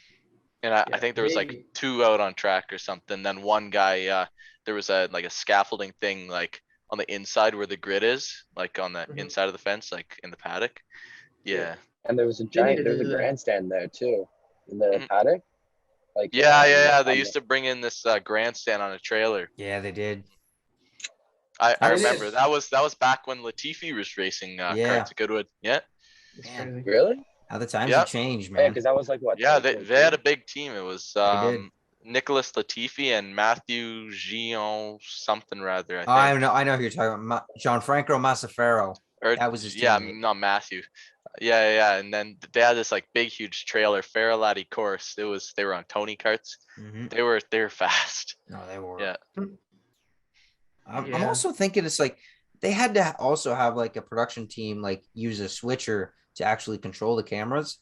And I Yeah, think there was like maybe. 2 out on track or something. Then one guy, there was a scaffolding thing like on the inside where the grid is, like on the Mhm. inside of the fence, like in the paddock. Yeah. And there was a They need giant, to there was a do that. grandstand there too, in the Mhm. paddock. Like Yeah. They on used to bring in this grandstand on a trailer. Yeah, they did. I It remember is. that was back when Latifi was racing Yeah. carts at Goodwood. Yeah. It's Man. crazy. Really? How the times Yep. have changed, Yeah, man. because that was like what? Yeah, they had a 2022? big team. It was did. Nicholas Latifi and Matthew Gion something rather, I think. I know who you're talking about. Gianfranco Massafero. Or That was his yeah, teammate. not Matthew. Yeah. And then they had this like big huge trailer, Fairladdie course. They were on Tony carts. Hmm. They were fast. No, they were. Yeah. I'm Yeah. also thinking it's like they had to also have like a production team like use a switcher to actually control the cameras.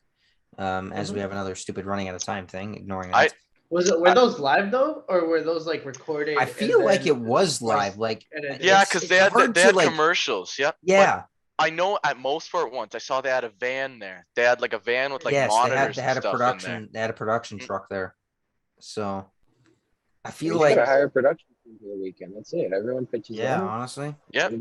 As we have another stupid running out of time thing, ignoring that. Were those live though, or were those like recorded? I feel and like then it was forced live. Like edited? Yeah, It's- because it's they had hard to, like- commercials. Yep. But yeah, I know at most for it once I saw they had a van there. They had like a van with like yes, monitors they had and a stuff in production. They had a production Mm. truck there. So I We feel should like hire a production team for the weekend. That's it. Everyone pitches yeah, in. honestly, Yep.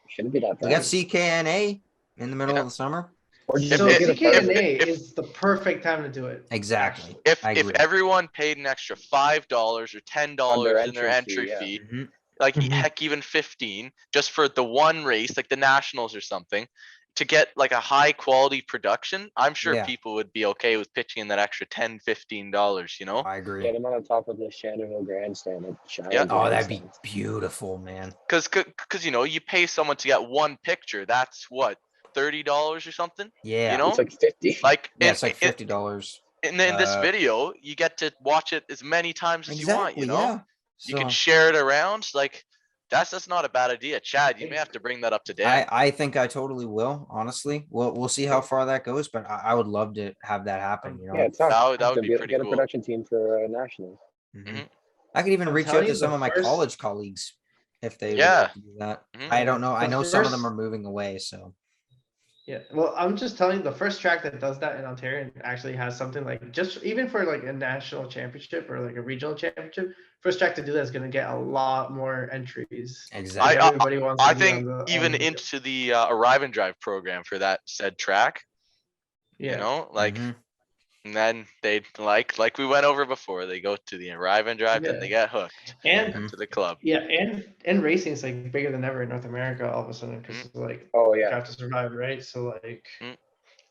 Shouldn't be that we bad. got CKNA in the middle Yeah. of the summer. Or just So If- get a if- CKNA if- is the perfect time to do it. Exactly. If I if agree. everyone paid an extra $5 or $10 in their entry fee, Mhm. like Mhm. heck even 15 just for the one race like the nationals or something to get like a high quality production, I'm sure Yeah. people would be okay with pitching in that extra $10-15, you know. I agree. Get him on the top of the Shannon grandstand. Yeah. Oh, that'd be beautiful, man. Because you know, you pay someone to get one picture, that's what $30 or something. Yeah. You know, It's like 50. like Yeah, it's like $50. in this video, you get to watch it as many times as you want. Exactly. You know, Yeah. you can So share it around. Like that's not a bad idea. Chad, you may have to bring that up to Dan. I think I totally will. Honestly, we'll see how far that goes, but I would love to have that happen. You know. Yeah, it's not. That would be pretty Get a cool. production team for nationals. Mhm. I could even I'm reach out telling to you, some the of my first- college colleagues if they would Yeah. like to do that. Mhm. I don't know. I The know some of them first- are moving away, so Yeah, well, I'm just telling you, the first track that does that in Ontario and actually has something like just even for like a national championship or like a regional championship, first track to do that is going to get a lot more entries. exactly. Like, everybody wants. I to be think on the, even on the- into the arrive and drive program for that said track. yeah. You know, like. Mhm. And then they like we went over before. They go to the arrive and drive, then they get hooked And into the club. yeah, and racing is like bigger than ever in North America all of a sudden because like Oh yeah. Drive to Survive, right? So like And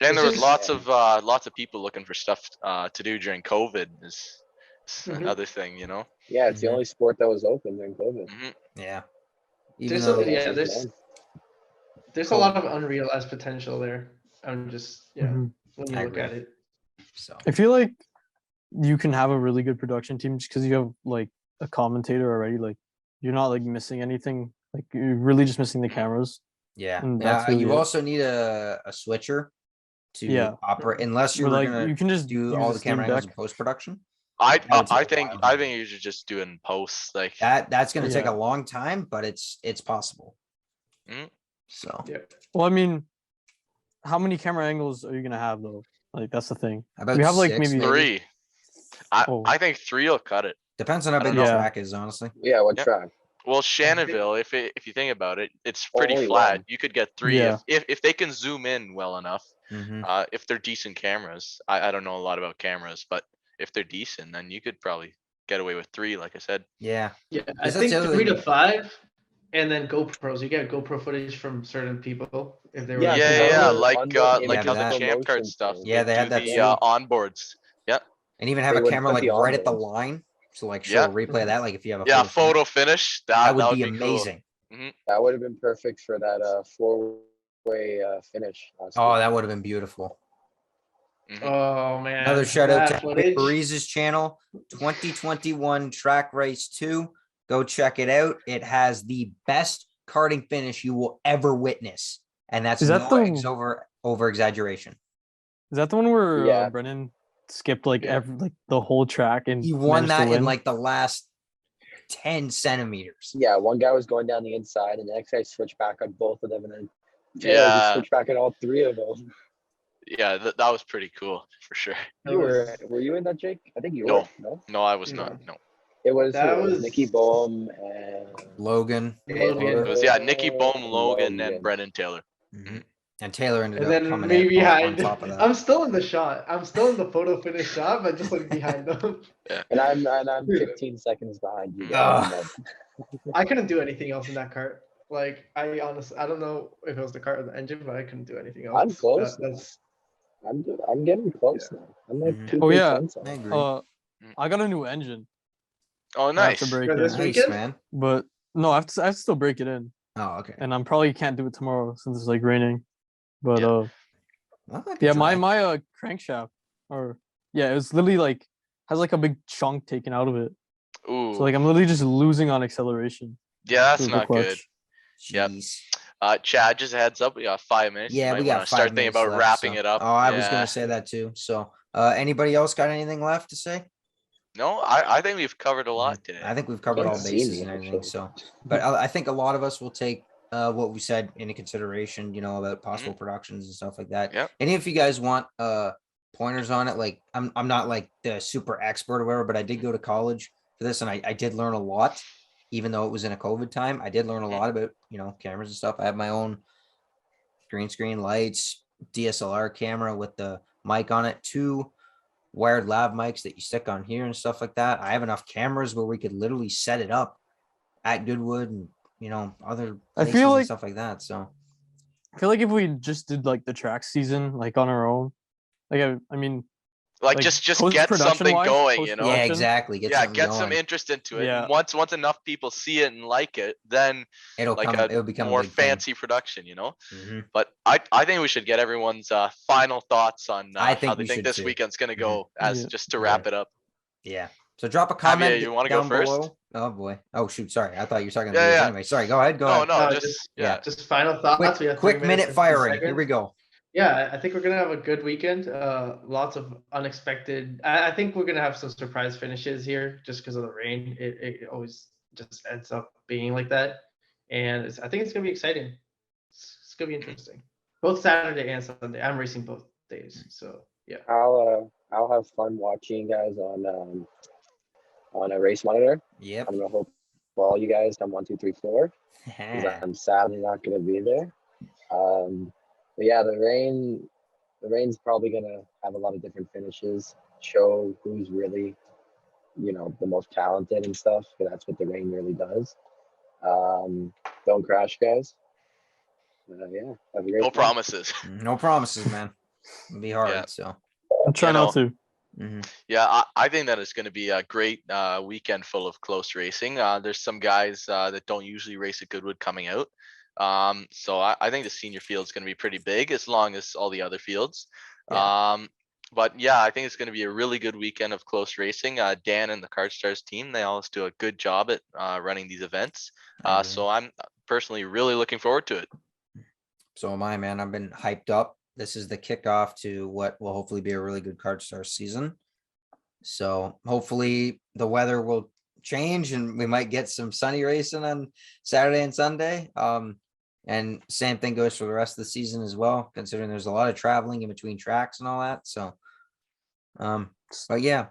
It's there was just- lots of people looking for stuff to do during COVID. Is Mhm. another thing, you know. Yeah, it's the Mhm. only sport that was open during COVID. Mhm. Yeah. Even there's though a, they- yeah, It's there's man. there's a lot of unrealized potential there. I'm just Mhm. when you I look agree. at it. so I feel like you can have a really good production team just because you have like a commentator already. Like you're not like missing anything. Like you're really just missing the cameras. yeah. And that's really You it. also need a switcher to Yeah. operate unless you But were like gonna you can just do use all a the Steam camera angles Deck. in post production. I That would take I a think while. I think you should just do it in post. Like That's gonna take a Yeah. long time, but it's possible. Mhm. So Yeah. Well, I mean, how many camera angles are you gonna have though? Like that's the thing. about We have like six, maybe three. I Oh. I think three will cut it. depends on how I big don't the know. track is, honestly. Yeah, what Yep. track? Well, Shannonville, if you think about it, it's pretty Only flat. one. You could get three Yeah. if they can zoom in well enough. Mhm. If they're decent cameras. I don't know a lot about cameras, but if they're decent, then you could probably get away with three, like I said. Yeah. Yeah, I Because that's think the other 3 to thing. 5, and then GoPros. You get GoPro footage from certain people if they were. Yeah, Yeah, because yeah, under- like under Yeah, how the that- champ card promotion stuff. thing, Yeah, they had do that the too. onboards. And even have They a would camera put like the right at the onboards. line. So like show a replay of that. Like if you have a Yeah, finish. photo finish. that would be cool. amazing. That would have been perfect for that four-way finish. last Oh, week. that would have been beautiful. Mhm. Oh man! Another shout out that to footage. Barise's channel, 2021 Track Race 2. Go check it out. It has the best karting finish you will ever witness. And that's Is that over exaggeration. Is that the one where Yeah. Brennan skipped like Yeah. the whole track and He won managed to that in win? like the last 10 centimeters. Yeah, one guy was going down the inside, and the next guy switched back on both of them, and then Taylor Yeah. just switched back on all three of them. Yeah, that was pretty cool for sure. That You was- were you in that, Jake? I think you No. were. No, No, I was No. not. No. it was. That It was was- Nicky Bohm and Logan. Logan. It was Nicky Bohm, Logan, Logan. and Brennan Taylor. Mhm. And Taylor ended And up then coming me in on behind. top of that. I'm still in the shot. I'm still in the photo finish shot, but just like behind them. And I'm 15 seconds behind you Ugh. guys. I couldn't do anything else in that cart. Like I honestly, I don't know if it was the cart or the engine, but I couldn't do anything else. I'm close. That's I'm getting close now. I'm like Mhm. 2 Oh, yeah. tenths off. I agree. I got a new engine. Oh, I have nice. to break For it, this Nice, weekend? man. but no, I have to still break it in, Oh, okay. and I'm probably can't do it tomorrow since it's like raining. But Yeah. Well, that might be yeah, dry. my crankshaft, or yeah, it was literally like has like a big chunk taken out of it. Ooh. So like I'm literally just losing on acceleration. yeah, that's through the not good. clutch. Yep. Jeez. Chad, just a heads up. We got 5 minutes. You Yeah, might we wanna got 5 start thinking minutes about left, wrapping so- it up. Oh, I was Yeah. gonna say that too. So anybody else got anything left to say? No, I think we've covered a lot today. I think we've covered Can't all see bases me, and everything. actually. So, but I think a lot of us will take what we said into consideration, about possible productions and stuff like that. Yep. And if you guys want pointers on it, like I'm not like the super expert or whatever, but I did go to college for this and I did learn a lot, even though it was in a COVID time. I did learn a lot about, cameras and stuff. I have my own green screen lights, DSLR camera with the mic on it, 2 wired lav mics that you stick on here and stuff like that. I have enough cameras where we could literally set it up at Goodwood and other I places feel and like- stuff like that. So I feel like if we just did like the track season like on our own, like I mean, Like, Like, just get post-production something wise, going, post- you know? Yeah, Option? exactly. Get Yeah, something get some going. interest into it. Yeah. And once enough people see it and like it, then It'll like come. a It'll become more a big thing. fancy production, you know? Mhm. But I think we should get everyone's final thoughts on I how think they we think should this too. weekend's gonna Mhm. go, as Yeah. just to Yeah. wrap it up. Yeah. So drop a comment Javier, you want to go down first? below. Oh boy. Oh shoot. Sorry. I thought you were talking to Yeah, viewers yeah. anyway. Sorry. Go ahead. Go No, ahead. no, No, just yeah. Just final thoughts. We have 3 Quick minutes minute and 2 firing. Here seconds. we go. Yeah, I think we're gonna have a good weekend. Lots of unexpected. I think we're gonna have some surprise finishes here, just because of the rain. It always just ends up being like that, and I think it's gonna be exciting. It's gonna be interesting. Both Saturday and Sunday. I'm racing both days, so yeah. I'll have fun watching you guys on a race monitor. Yep. I'm gonna hope all you guys come 1, 2, 3, 4, because I'm sadly not gonna be there. But yeah, the rain's probably gonna have a lot of different finishes, show who's really, the most talented and stuff, because that's what the rain really does. Don't crash, guys. Yeah, have a great No time. promises. No promises, man. It'll be hard. Yeah. So. I'm trying You not to. Mhm. Yeah, I think that it's going to be a great weekend full of close racing. There's some guys that don't usually race at Goodwood coming out. So I think the senior field is going to be pretty big, as long as all the other fields. But yeah, I think it's going to be a really good weekend of close racing. Dan and the Kart Stars team, they always do a good job at running these events. I agree. So I'm personally really looking forward to it. So am I, man. I've been hyped up. This is the kickoff to what will hopefully be a really good Kart Star season. So hopefully the weather will change and we might get some sunny racing on Saturday and Sunday. And same thing goes for the rest of the season as well, considering there's a lot of traveling in between tracks and all that. So, but yeah.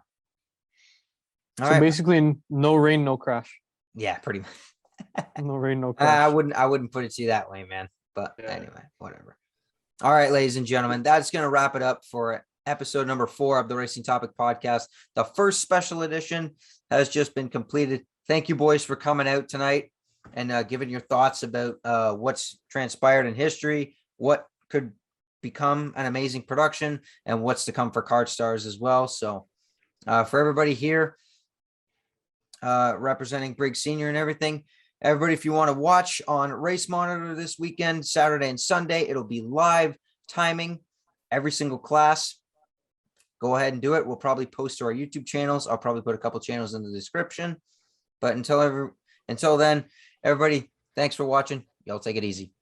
All So right. basically, no rain, no crash. Yeah, pretty much. No rain, no I crash. wouldn't put it to you that way, man. But Yeah. anyway, whatever. All right, ladies and gentlemen, that's going to wrap it up for episode number 4 of the Racing Topic podcast. The first special edition has just been completed. Thank you, boys, for coming out tonight and giving your thoughts about what's transpired in history, what could become an amazing production, and what's to come for Kart Stars as well. So for everybody here representing Briggs Senior and everything, everybody, if you want to watch on Race Monitor this weekend, Saturday and Sunday, it'll be live timing every single class. Go ahead and do it. We'll probably post to our YouTube channels. I'll probably put a couple channels in the description. But until then, everybody, thanks for watching. Y'all take it easy.